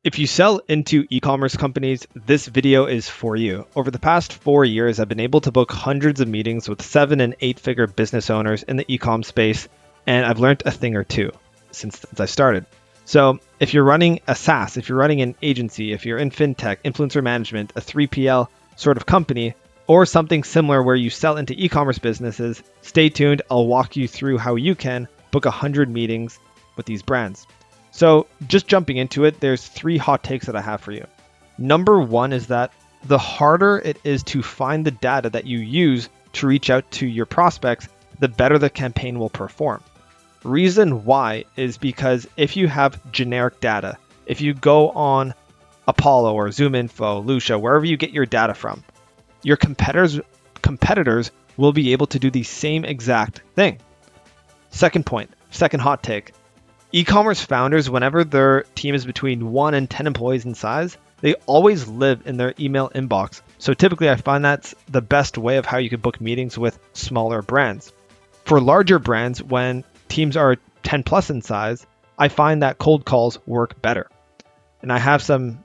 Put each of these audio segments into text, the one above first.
If you sell into e-commerce companies, this video is for you. Over the past 4 years, I've been able to book hundreds of meetings with 7 and 8-figure business owners in the e-com space, and I've learned a thing or two since I started. So if you're running a SaaS, if you're running an agency, if you're in fintech, influencer management, a 3PL sort of company, or something similar where you sell into e-commerce businesses, stay tuned. I'll walk you through how you can book 100 meetings with these brands. So just jumping into it, there's 3 hot takes that I have for you. Number 1 is that the harder it is to find the data that you use to reach out to your prospects, the better the campaign will perform. Reason why is because if you have generic data, if you go on Apollo or ZoomInfo, Lucia, wherever you get your data from, your competitors will be able to do the same exact thing. Second point, second hot take. E-commerce founders, whenever their team is between 1 and 10 employees in size, they always live in their email inbox. So typically I find that's the best way of how you could book meetings with smaller brands. For larger brands, when teams are 10 plus in size, I find that cold calls work better. And I have some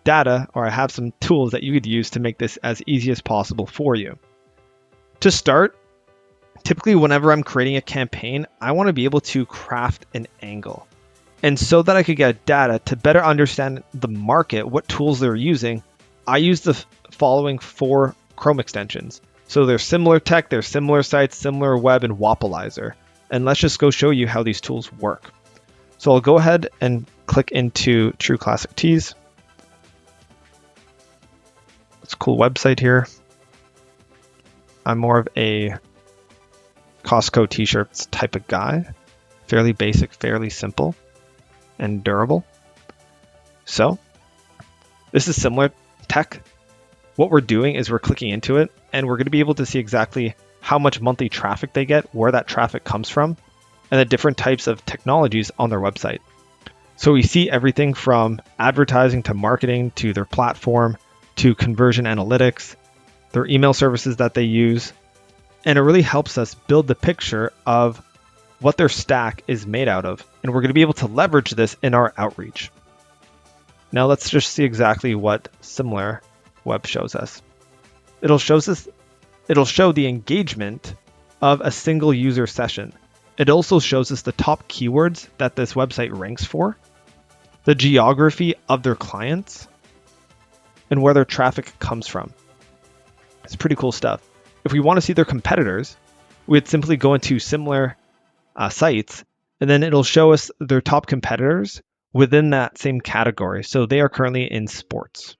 data, or I have some tools that you could use to make this as easy as possible for you. To start, typically, whenever I'm creating a campaign, I want to be able to craft an angle. And so that I could get data to better understand the market, what tools they're using, I use the following 4 Chrome extensions. So they're similar tech, they're similar sites, similar web, and Wapalizer. And let's just go show you how these tools work. So I'll go ahead and click into True Classic Tees. It's a cool website here. I'm more of a Costco t-shirts type of guy. Fairly basic, fairly simple, and durable. So this is similar tech. What we're doing is we're clicking into it, and we're going to be able to see exactly how much monthly traffic they get, where that traffic comes from, and the different types of technologies on their website. So we see everything from advertising to marketing to their platform to conversion analytics, their email services that they use. And it really helps us build the picture of what their stack is made out of. And we're going to be able to leverage this in our outreach. Now let's just see exactly what Similar Web shows us. It'll show the engagement of a single user session. It also shows us the top keywords that this website ranks for, the geography of their clients, and where their traffic comes from. It's pretty cool stuff. If we want to see their competitors, we'd simply go into similar sites, and then it'll show us their top competitors within that same category. So they are currently in sports.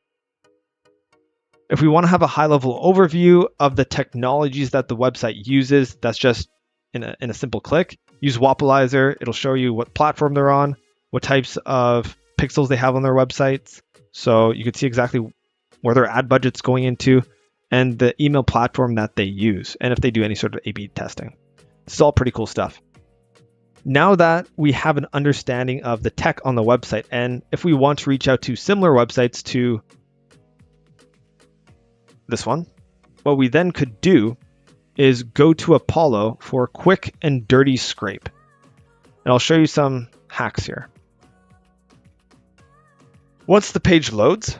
If we want to have a high-level overview of the technologies that the website uses, that's just in a simple click. Use Wapalizer. It'll show you what platform they're on, what types of pixels they have on their websites. So you can see exactly where their ad budget's going into, and the email platform that they use, and if they do any sort of A/B testing. This is all pretty cool stuff. Now that we have an understanding of the tech on the website, and if we want to reach out to similar websites to this one, what we then could do is go to Apollo for a quick and dirty scrape. And I'll show you some hacks here. Once the page loads,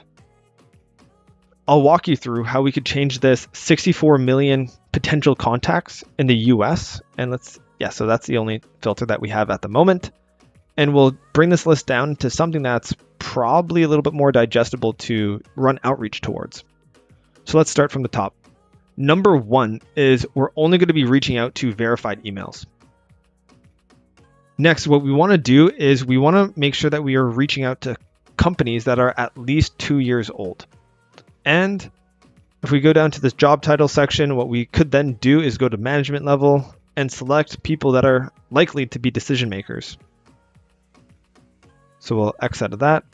I'll walk you through how we could change this 64 million potential contacts in the US. And so that's the only filter that we have at the moment. And we'll bring this list down to something that's probably a little bit more digestible to run outreach towards. So let's start from the top. Number 1 is we're only going to be reaching out to verified emails. Next, what we want to do is we want to make sure that we are reaching out to companies that are at least 2 years old. And if we go down to this job title section, what we could then do is go to management level and select people that are likely to be decision makers. So we'll X out of that.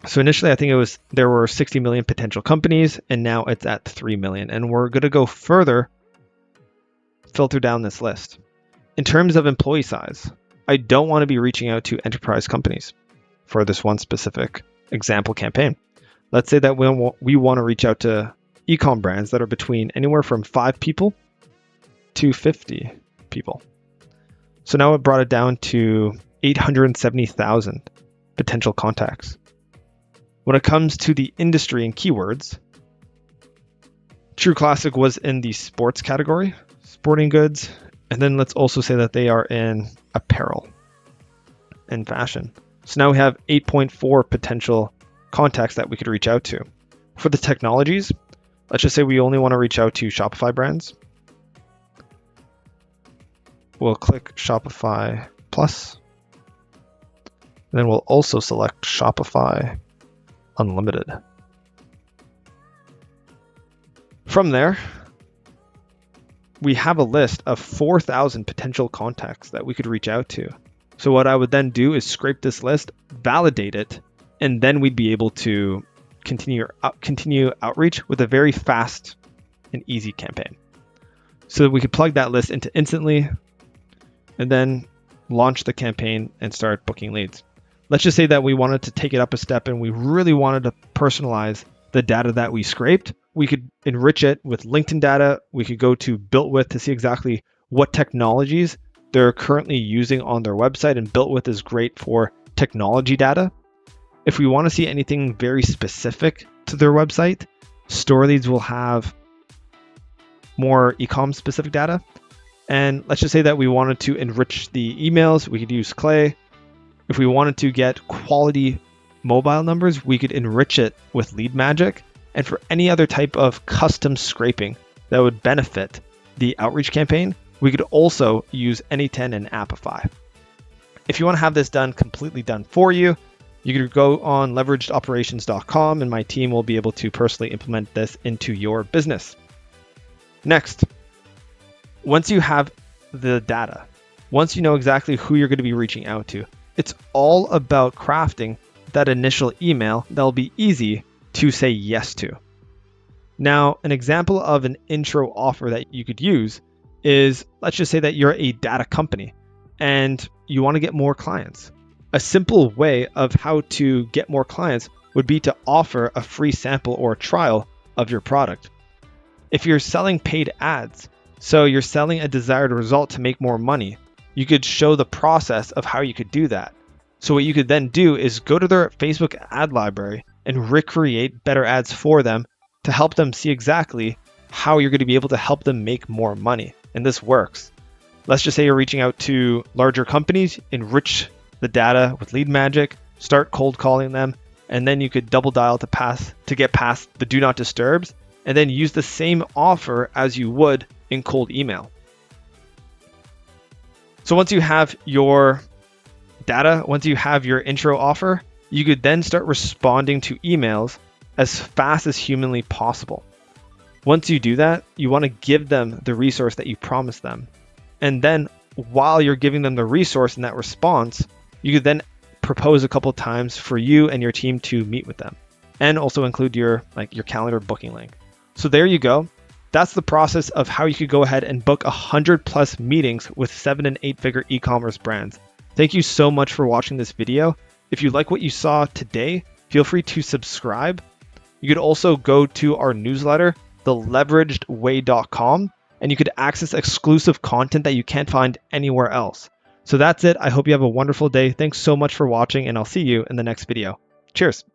So initially, I think there were 60 million potential companies, and now it's at 3 million. And we're going to go further, filter down this list. In terms of employee size, I don't want to be reaching out to enterprise companies for this one specific example campaign. Let's say that we want to reach out to eCom brands that are between anywhere from 5 people to 50 people. So now it brought it down to 870,000. potential contacts. When it comes to the industry and keywords, True Classic was in the sports category, sporting goods, and then let's also say that they are in apparel and fashion. So now we have 8.4 potential contacts that we could reach out to. For the technologies, let's just say we only want to reach out to Shopify brands. We'll click Shopify Plus. Then we'll also select Shopify Unlimited. From there, we have a list of 4,000 potential contacts that we could reach out to. So what I would then do is scrape this list, validate it, and then we'd be able to continue outreach with a very fast and easy campaign. So we could plug that list into Instantly and then launch the campaign and start booking leads. Let's just say that we wanted to take it up a step and we really wanted to personalize the data that we scraped. We could enrich it with LinkedIn data. We could go to BuiltWith to see exactly what technologies they're currently using on their website, and BuiltWith is great for technology data. If we want to see anything very specific to their website, StoreLeads will have more eCom specific data. And let's just say that we wanted to enrich the emails, we could use Clay. If we wanted to get quality mobile numbers, we could enrich it with Lead Magic. And for any other type of custom scraping that would benefit the outreach campaign, we could also use Anyten and Appify. If you want to have this done completely done for you, you can go on leveragedoperations.com and my team will be able to personally implement this into your business. Next, once you have the data, once you know exactly who you're going to be reaching out to, it's all about crafting that initial email that'll be easy to say yes to. Now, an example of an intro offer that you could use is, let's just say that you're a data company and you want to get more clients. A simple way of how to get more clients would be to offer a free sample or trial of your product. If you're selling paid ads, so you're selling a desired result to make more money, you could show the process of how you could do that. So what you could then do is go to their Facebook ad library and recreate better ads for them to help them see exactly how you're going to be able to help them make more money. And this works. Let's just say you're reaching out to larger companies, enrich the data with Lead Magic, start cold calling them, and then you could double dial to get past the do not disturbs, and then use the same offer as you would in cold email. So once you have your data, once you have your intro offer, you could then start responding to emails as fast as humanly possible. Once you do that, you want to give them the resource that you promised them. And then while you're giving them the resource in that response, you could then propose a couple of times for you and your team to meet with them, and also include your calendar booking link. So there you go. That's the process of how you could go ahead and book 100+ meetings with 7 and 8 figure e-commerce brands. Thank you so much for watching this video. If you like what you saw today, feel free to subscribe. You could also go to our newsletter, theleveragedway.com, and you could access exclusive content that you can't find anywhere else. So that's it. I hope you have a wonderful day. Thanks so much for watching, and I'll see you in the next video. Cheers.